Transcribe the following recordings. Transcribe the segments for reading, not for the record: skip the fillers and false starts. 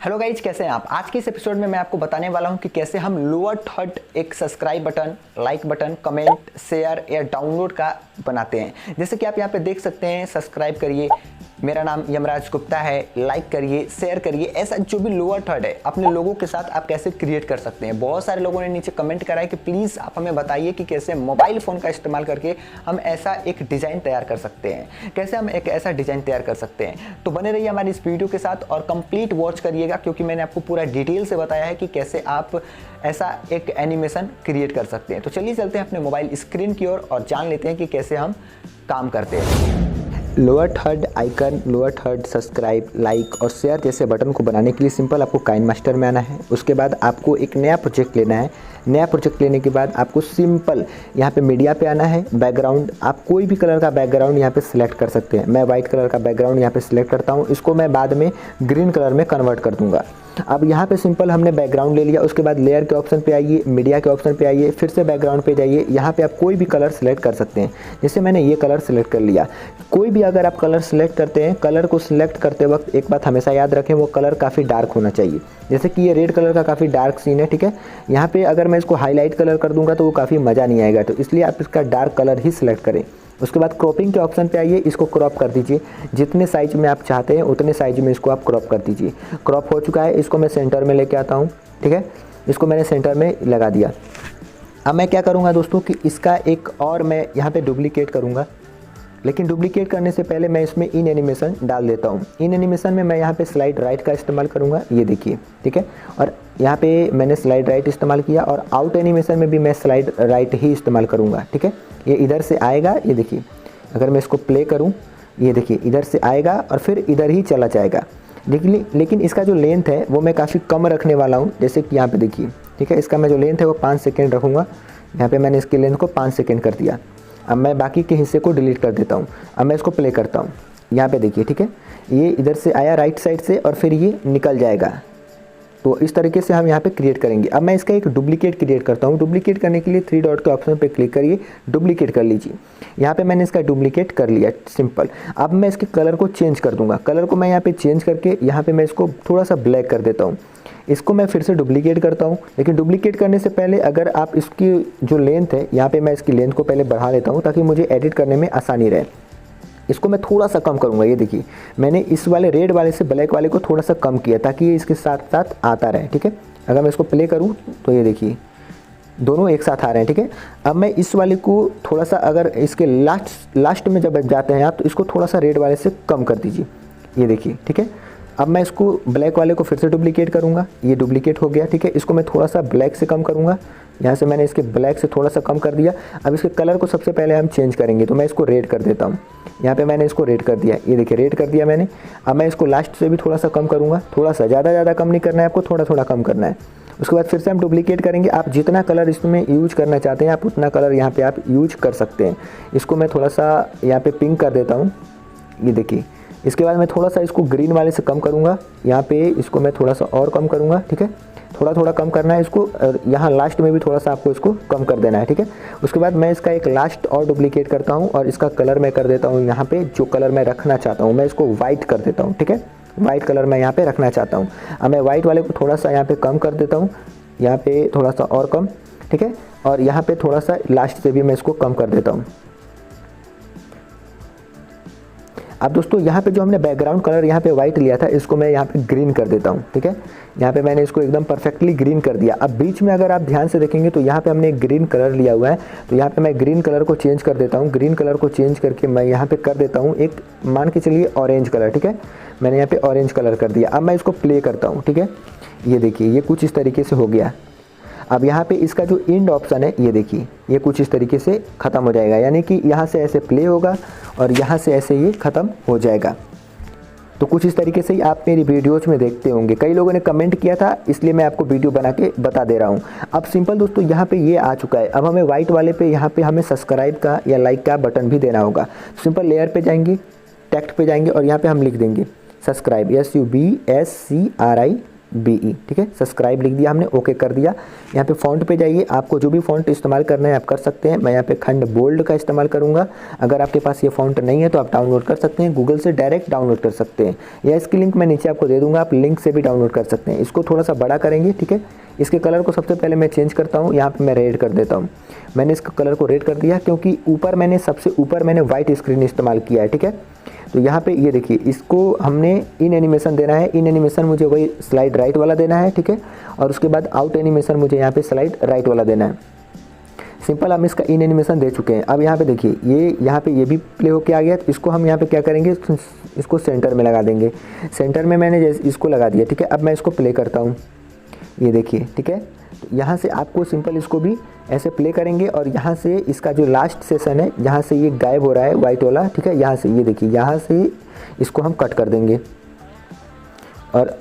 Hello guys, कैसे हैं आप। आज के इस एपिसोड में मैं आपको बताने वाला हूं कि कैसे हम लोअर थर्ड एक subscribe button, like button, comment, share या डाउनलोड का बनाते हैं। जैसे कि आप यहां पे देख सकते हैं, सब्सक्राइब करिए, मेरा नाम यमराज गुप्ता है, लाइक करिए, शेयर करिए। ऐसा जो भी लोअर थर्ड है अपने लोगों के साथ आप कैसे क्रिएट कर सकते हैं। बहुत सारे लोगों ने नीचे कमेंट करा है कि प्लीज़ आप हमें बताइए कि कैसे मोबाइल फ़ोन का इस्तेमाल करके हम ऐसा एक डिज़ाइन तैयार कर सकते हैं, कैसे हम एक ऐसा डिज़ाइन तैयार कर सकते हैं। तो बने रहिए हमारी इस वीडियो के साथ और कंप्लीट वॉच करिएगा, क्योंकि मैंने आपको पूरा डिटेल से बताया है कि कैसे आप ऐसा एक एनिमेशन क्रिएट कर सकते हैं। तो चलिए चलते हैं अपने मोबाइल स्क्रीन की ओर और जान लेते हैं कि कैसे हम काम करते हैं। Lower third icon, lower third subscribe, like और शेयर जैसे बटन को बनाने के लिए सिंपल आपको काइनमास्टर में आना है। उसके बाद आपको एक नया प्रोजेक्ट लेना है। नया प्रोजेक्ट लेने के बाद आपको सिंपल यहाँ पे मीडिया पे आना है। बैकग्राउंड आप कोई भी कलर का बैकग्राउंड यहाँ पे सिलेक्ट कर सकते हैं। मैं वाइट कलर का बैकग्राउंड यहाँ पे सिलेक्ट करता हूँ। इसको मैं बाद में ग्रीन कलर में कन्वर्ट कर दूंगा। अब यहाँ पे सिंपल हमने बैकग्राउंड ले लिया। उसके बाद लेयर के ऑप्शन पे आइए, मीडिया के ऑप्शन पे आइए, फिर से बैकग्राउंड पे जाइए। यहाँ पे आप कोई भी कलर सेलेक्ट कर सकते हैं। जैसे मैंने ये कलर सेलेक्ट कर लिया। कोई भी अगर आप कलर सेलेक्ट करते हैं, कलर को सिलेक्ट करते वक्त एक बात हमेशा याद रखें, वो कलर काफ़ी डार्क होना चाहिए। जैसे कि ये रेड कलर का काफ़ी डार्क सीन है, ठीक है। यहाँ पे अगर मैं इसको हाईलाइट कलर कर दूंगा तो वो काफ़ी मज़ा नहीं आएगा, तो इसलिए आप इसका डार्क कलर ही सिलेक्ट करें। उसके बाद क्रॉपिंग के ऑप्शन पे आइए, इसको क्रॉप कर दीजिए। जितने साइज में आप चाहते हैं उतने साइज में इसको आप क्रॉप कर दीजिए। क्रॉप हो चुका है, इसको मैं सेंटर में लेके आता हूँ, ठीक है। इसको मैंने सेंटर में लगा दिया। अब मैं क्या करूँगा दोस्तों कि इसका एक और मैं यहाँ पे डुप्लीकेट करूँगा, लेकिन डुप्लीकेट करने से पहले मैं इसमें इन एनिमेशन डाल देता हूँ। इन एनिमेशन में मैं यहाँ पे स्लाइड राइट का इस्तेमाल करूँगा, ये देखिए, ठीक है। और यहाँ पे मैंने स्लाइड राइट इस्तेमाल किया और आउट एनिमेशन में भी मैं स्लाइड राइट ही इस्तेमाल करूँगा, ठीक है। ये इधर से आएगा, ये देखिए, अगर मैं इसको प्ले करूँ, ये देखिए इधर से आएगा और फिर इधर ही चला जाएगा। लेकिन इसका जो लेंथ है वो मैं काफ़ी कम रखने वाला हूँ। जैसे कि यहाँ पे देखिए, ठीक है, इसका मैं जो लेंथ है वो 5 सेकेंड रखूँगा। यहाँ पे मैंने इसकी लेंथ को 5 सेकेंड कर दिया। अब मैं बाकी के हिस्से को डिलीट कर देता हूँ। अब मैं इसको प्ले करता हूँ, यहाँ पे देखिए, ठीक है, ये इधर से आया राइट साइड से और फिर ये निकल जाएगा। तो इस तरीके से हम यहाँ पे क्रिएट करेंगे। अब मैं इसका एक डुप्लीकेट क्रिएट करता हूँ। डुप्लीकेट करने के लिए 3 डॉट के ऑप्शन पे क्लिक करिए, डुप्लीकेट कर लीजिए। यहाँ पे मैंने इसका डुप्लीकेट कर लिया, सिंपल। अब मैं इसके कलर को चेंज कर दूंगा। कलर को मैं यहाँ पे चेंज करके यहाँ पे मैं इसको थोड़ा सा ब्लैक कर देता हूँ। इसको मैं फिर से डुप्लीकेट करता हूँ, लेकिन डुप्लीकेट करने से पहले अगर आप इसकी जो लेंथ है, यहाँ पे मैं इसकी लेंथ को पहले बढ़ा लेता हूँ ताकि मुझे एडिट करने में आसानी रहे। इसको मैं थोड़ा सा कम करूँगा। ये देखिए, मैंने इस वाले रेड वाले से ब्लैक वाले को थोड़ा सा कम किया ताकि ये इसके साथ साथ आता रहे, ठीक है। अगर मैं इसको प्ले करूँ तो ये देखिए दोनों एक साथ आ रहे हैं, ठीक है। अब मैं इस वाले को थोड़ा सा, अगर इसके लास्ट में जब जाते हैं आप, तो इसको थोड़ा सा रेड वाले से कम कर दीजिए, ये देखिए, ठीक है। अब मैं इसको ब्लैक वाले को फिर से डुप्लीकेट करूँगा, ये डुप्लीकेट हो गया, ठीक है। इसको मैं थोड़ा सा ब्लैक से कम करूँगा। यहाँ से मैंने इसके ब्लैक से थोड़ा सा कम कर दिया। अब इसके कलर को सबसे पहले हम चेंज करेंगे, तो मैं इसको रेड कर देता हूँ। यहाँ पे मैंने इसको रेड कर दिया, ये देखिए रेड कर दिया मैंने। अब मैं इसको लास्ट से भी थोड़ा सा कम करूँगा, थोड़ा सा, ज़्यादा कम नहीं करना है आपको, थोड़ा थोड़ा कम करना है। उसके बाद फिर से हम डुप्लीकेट करेंगे। आप जितना कलर इसमें यूज करना चाहते हैं आप उतना कलर यहाँ पे आप यूज कर सकते हैं। इसको मैं थोड़ा सा यहाँ पे पिंक कर देता हूँ, ये देखिए। इसके बाद मैं थोड़ा सा इसको ग्रीन वाले से कम करूँगा। यहाँ पे इसको मैं थोड़ा सा और कम करूँगा, ठीक है। थोड़ा कम करना है इसको, यहाँ लास्ट में भी थोड़ा सा आपको इसको कम कर देना है, ठीक है। उसके बाद मैं इसका एक लास्ट और डुप्लीकेट करता हूँ और इसका कलर मैं कर देता हूँ, यहाँ पे जो कलर मैं रखना चाहता हूँ मैं इसको वाइट कर देता हूँ, ठीक है। वाइट कलर मैं यहाँ पे रखना चाहता हूँ। अब मैं वाइट वाले को थोड़ा सा यहाँ पे कम कर देता हूँ, यहाँ पे थोड़ा सा और कम, ठीक है। और यहाँ पे थोड़ा सा लास्ट से भी मैं इसको कम कर देता हूँ। अब दोस्तों यहाँ पे जो हमने बैकग्राउंड कलर यहाँ पे वाइट लिया था, इसको मैं यहाँ पे ग्रीन कर देता हूँ, ठीक है। यहाँ पे मैंने इसको एकदम परफेक्टली ग्रीन कर दिया। अब बीच में अगर आप ध्यान से देखेंगे तो यहाँ पे हमने एक ग्रीन कलर लिया हुआ है, तो यहाँ पे मैं ग्रीन कलर को चेंज कर देता हूँ। ग्रीन कलर को चेंज करके मैं यहाँ पे कर देता हूँ एक, मान के चलिए ऑरेंज कलर, ठीक है। मैंने यहाँ पे ऑरेंज कलर कर दिया। अब मैं इसको प्ले करता हूँ, ठीक है। ये देखिए ये कुछ इस तरीके से हो गया। अब यहाँ पे इसका जो एंड ऑप्शन है, ये देखिए ये कुछ इस तरीके से ख़त्म हो जाएगा, यानी कि यहाँ से ऐसे प्ले होगा और यहाँ से ऐसे ये ख़त्म हो जाएगा। तो कुछ इस तरीके से ही आप मेरी वीडियोज़ में देखते होंगे। कई लोगों ने कमेंट किया था, इसलिए मैं आपको वीडियो बना के बता दे रहा हूँ। अब सिंपल दोस्तों यहाँ पे ये आ चुका है। अब हमें वाइट वाले पे यहाँ पे हमें सब्सक्राइब का या लाइक का बटन भी देना होगा। सिंपल लेयर पे जाएंगे, टेक्स्ट पे जाएंगे और यहाँ पे हम लिख देंगे सब्सक्राइब, SUBSCRIBE, BE, ठीक है। सब्सक्राइब लिख दिया हमने, ओके कर दिया। यहाँ पे फ़ॉन्ट पे जाइए, आपको जो भी फ़ॉन्ट इस्तेमाल करना है आप कर सकते हैं। मैं यहाँ पे खंड बोल्ड का इस्तेमाल करूँगा। अगर आपके पास ये फ़ॉन्ट नहीं है तो आप डाउनलोड कर सकते हैं, गूगल से डायरेक्ट डाउनलोड कर सकते हैं, या इसकी लिंक मैं नीचे आपको दे दूँगा, आप लिंक से भी डाउनलोड कर सकते हैं। इसको थोड़ा सा बड़ा करेंगे, ठीक है। इसके कलर को सबसे पहले मैं चेंज करता हूँ, यहाँ पे मैं रेड कर देता हूँ। मैंने इसका कलर को रेड कर दिया क्योंकि ऊपर मैंने सबसे ऊपर मैंने वाइट स्क्रीन इस्तेमाल किया है, ठीक है। तो यहाँ पे ये देखिए, इसको हमने इन एनिमेशन देना है। इन एनिमेशन मुझे वही स्लाइड राइट वाला देना है, ठीक है। और उसके बाद आउट एनिमेशन मुझे यहाँ पे स्लाइड राइट वाला देना है। सिंपल, हम इसका इन एनिमेशन दे चुके हैं। अब यहाँ पे देखिए, ये यहाँ पे ये भी प्ले होके आ गया। तो इसको हम यहाँ पे क्या करेंगे, इसको सेंटर में लगा देंगे। सेंटर में मैंने इसको लगा दिया, ठीक है। अब मैं इसको प्ले करता हूँ, ये देखिए, ठीक है। तो यहाँ से आपको सिंपल इसको भी ऐसे प्ले करेंगे और यहाँ से इसका जो लास्ट सेशन है, जहाँ से ये गायब हो रहा है वाइट वाला, ठीक है, यहाँ से ये देखिए, यहाँ से इसको हम कट कर देंगे। और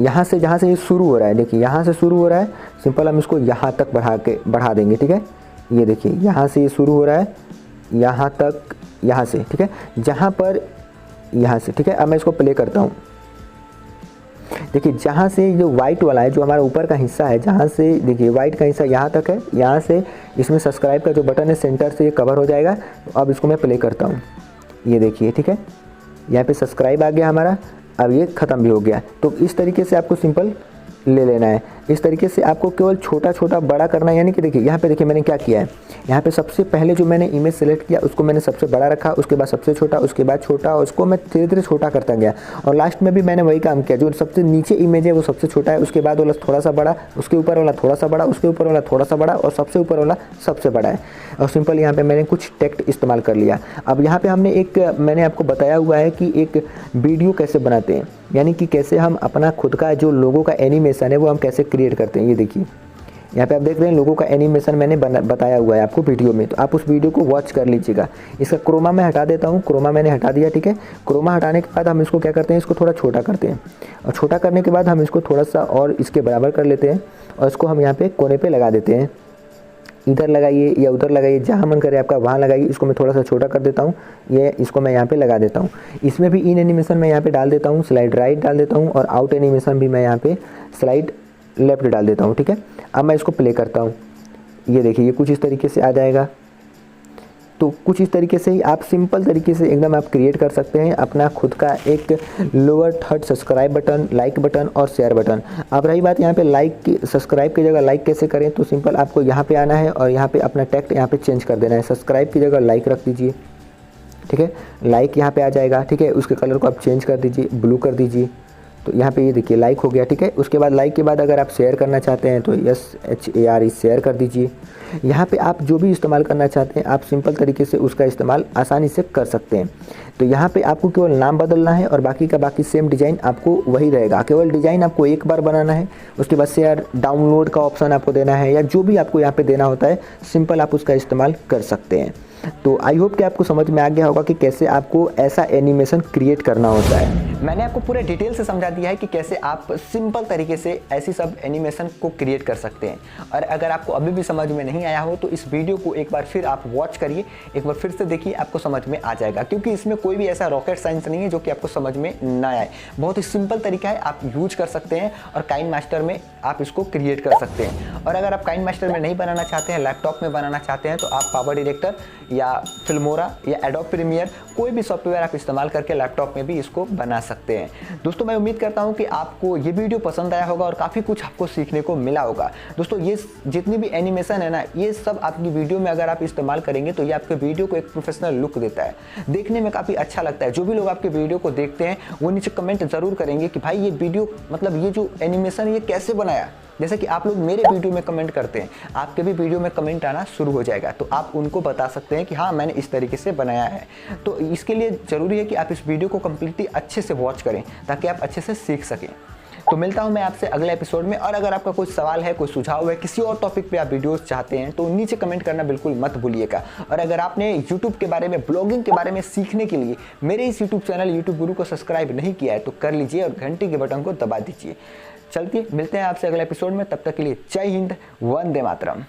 यहाँ से जहाँ से ये शुरू हो रहा है, देखिए यहाँ से शुरू हो रहा है, सिंपल हम इसको यहाँ तक बढ़ा देंगे, ठीक है। ये देखिए, यहाँ से ये शुरू हो रहा है, यहाँ तक, यहाँ से, ठीक है, जहाँ पर यहाँ से, ठीक है। अब मैं इसको प्ले करता हूँ। देखिए, जहाँ से जो वाइट वाला है, जो हमारा ऊपर का हिस्सा है, जहाँ से देखिए वाइट का हिस्सा यहाँ तक है, यहाँ से इसमें सब्सक्राइब का जो बटन है सेंटर से ये कवर हो जाएगा। तो अब इसको मैं प्ले करता हूँ, ये देखिए, ठीक है। यहाँ पे सब्सक्राइब आ गया हमारा, अब ये ख़त्म भी हो गया। तो इस तरीके से आपको सिंपल ले लेना है। इस तरीके से आपको केवल छोटा छोटा बड़ा करना है। यानी कि देखिए, यहाँ पे देखिए मैंने क्या किया है, यहाँ पे सबसे पहले जो मैंने इमेज सेलेक्ट किया उसको मैंने सबसे बड़ा रखा, उसके बाद सबसे छोटा, उसके बाद छोटा, और उसको मैं धीरे धीरे छोटा करता गया। और लास्ट में भी मैंने वही काम किया, जो सबसे नीचे इमेज है वो सबसे छोटा है, उसके बाद वाला थोड़ा सा बड़ा, उसके ऊपर वाला थोड़ा सा बड़ा, उसके ऊपर वाला थोड़ा सा बड़ा, और सबसे ऊपर वाला सबसे बड़ा है। और सिंपल यहाँ पे मैंने कुछ टेक्स्ट इस्तेमाल कर लिया। अब यहाँ पे हमने मैंने आपको बताया हुआ है कि एक वीडियो कैसे बनाते हैं, यानी कि कैसे हम अपना खुद का जो लोगों का एनिमेशन है वो हम कैसे क्रिएट करते हैं। ये देखिए, यहाँ पे आप देख रहे हैं लोगों का एनिमेशन मैंने बताया हुआ है आपको वीडियो में, तो आप उस वीडियो को वॉच कर लीजिएगा। इसका क्रोमा मैं हटा देता हूँ, क्रोमा मैंने हटा दिया, ठीक है। क्रोमा हटाने के बाद हम इसको क्या करते हैं, इसको थोड़ा छोटा करते हैं, और छोटा करने के बाद हम इसको थोड़ा सा और इसके बराबर कर लेते हैं, और इसको हम यहाँ पे कोने पे लगा देते हैं। इधर लगाइए या उधर लगाइए, जहाँ मन करे आपका वहाँ लगाइए। इसको मैं थोड़ा सा छोटा कर देता हूँ, ये इसको मैं यहाँ पे लगा देता हूँ। इसमें भी इन एनिमेशन मैं यहाँ पे डाल देता हूँ, स्लाइड राइट डाल देता हूँ, और आउट एनिमेशन भी मैं यहाँ पे स्लाइड लेफ्ट डाल देता हूँ, ठीक है। अब मैं इसको प्ले करता हूँ, ये देखिए, ये कुछ इस तरीके से आ जाएगा। तो कुछ इस तरीके से ही आप सिंपल तरीके से एकदम आप क्रिएट कर सकते हैं अपना खुद का एक lower third subscribe button, like button और शेयर बटन। अब रही बात यहाँ पे लाइक की, सब्सक्राइब की जगह लाइक कैसे करें, तो सिंपल आपको यहाँ पे आना है और यहाँ पे अपना टेक्स्ट यहाँ पे चेंज कर देना है। सब्सक्राइब की जगह लाइक रख दीजिए, ठीक है, लाइक यहाँ पे आ जाएगा, ठीक है। उसके कलर को आप चेंज कर दीजिए, ब्लू कर दीजिए, तो यहाँ पे ये देखिए लाइक हो गया, ठीक है। उसके बाद लाइक के बाद अगर आप शेयर करना चाहते हैं तो SHARE शेयर कर दीजिए। यहाँ पे आप जो भी इस्तेमाल करना चाहते हैं आप सिंपल तरीके से उसका इस्तेमाल आसानी से कर सकते हैं। तो यहाँ पे आपको केवल नाम बदलना है और बाकी का बाकी सेम डिज़ाइन आपको वही रहेगा। केवल डिज़ाइन आपको एक बार बनाना है, उसके बाद शेयर डाउनलोड का ऑप्शन आपको देना है, या जो भी आपको यहाँ पे देना होता है सिंपल आप उसका इस्तेमाल कर सकते हैं। तो आई होप कि आपको समझ में आ गया होगा कि कैसे आपको ऐसा एनिमेशन क्रिएट करना होता है। मैंने आपको पूरे डिटेल से समझा दिया है कि कैसे आप सिंपल तरीके से ऐसी सब एनिमेशन को क्रिएट कर सकते हैं। और अगर आपको अभी भी समझ में नहीं आया हो तो इस वीडियो को एक बार फिर आप वॉच करिए, एक बार फिर से देखिए, आपको समझ में आ जाएगा। क्योंकि इसमें कोई भी ऐसा रॉकेट साइंस नहीं है जो कि आपको समझ में ना आए। बहुत ही सिंपल तरीका है, आप यूज कर सकते हैं और काइन मास्टर में आप इसको क्रिएट कर सकते हैं। और अगर आप काइन मास्टर में नहीं बनाना चाहते हैं, लैपटॉप में बनाना चाहते हैं, तो आप पावर डायरेक्टर या फिल्मोरा या एडोब प्रीमियर कोई भी सॉफ्टवेयर आप इस्तेमाल करके लैपटॉप में भी इसको बना सकते हैं। दोस्तों, मैं उम्मीद करता हूं कि आपको ये वीडियो पसंद आया होगा और काफ़ी कुछ आपको सीखने को मिला होगा। दोस्तों, ये जितनी भी एनिमेशन है ना, ये सब आपकी वीडियो में अगर आप इस्तेमाल करेंगे तो ये आपके वीडियो को एक प्रोफेशनल लुक देता है, देखने में काफ़ी अच्छा लगता है। जो भी लोग आपके वीडियो को देखते हैं वो नीचे कमेंट जरूर करेंगे कि भाई ये वीडियो, मतलब ये जो एनिमेशन ये कैसे बनाया। जैसे कि आप लोग मेरे वीडियो में कमेंट करते हैं, आपके भी वीडियो में कमेंट आना शुरू हो जाएगा, तो आप उनको बता सकते हैं कि हाँ मैंने इस तरीके से बनाया है। तो इसके लिए ज़रूरी है कि आप इस वीडियो को कम्प्लीटली अच्छे से वॉच करें ताकि आप अच्छे से सीख सकें। तो मिलता हूं मैं आपसे अगले एपिसोड में। और अगर आपका कोई सवाल है, कोई सुझाव है, किसी और टॉपिक पे आप वीडियोस चाहते हैं तो नीचे कमेंट करना बिल्कुल मत भूलिएगा। और अगर आपने यूट्यूब के बारे में, ब्लॉगिंग के बारे में सीखने के लिए मेरे इस यूट्यूब चैनल यूट्यूब गुरु को सब्सक्राइब नहीं किया है तो कर लीजिए और घंटी के बटन को दबा दीजिए। चलते मिलते हैं आपसे अगले एपिसोड में, तब तक के लिए जय हिंद, वंदे मातरम।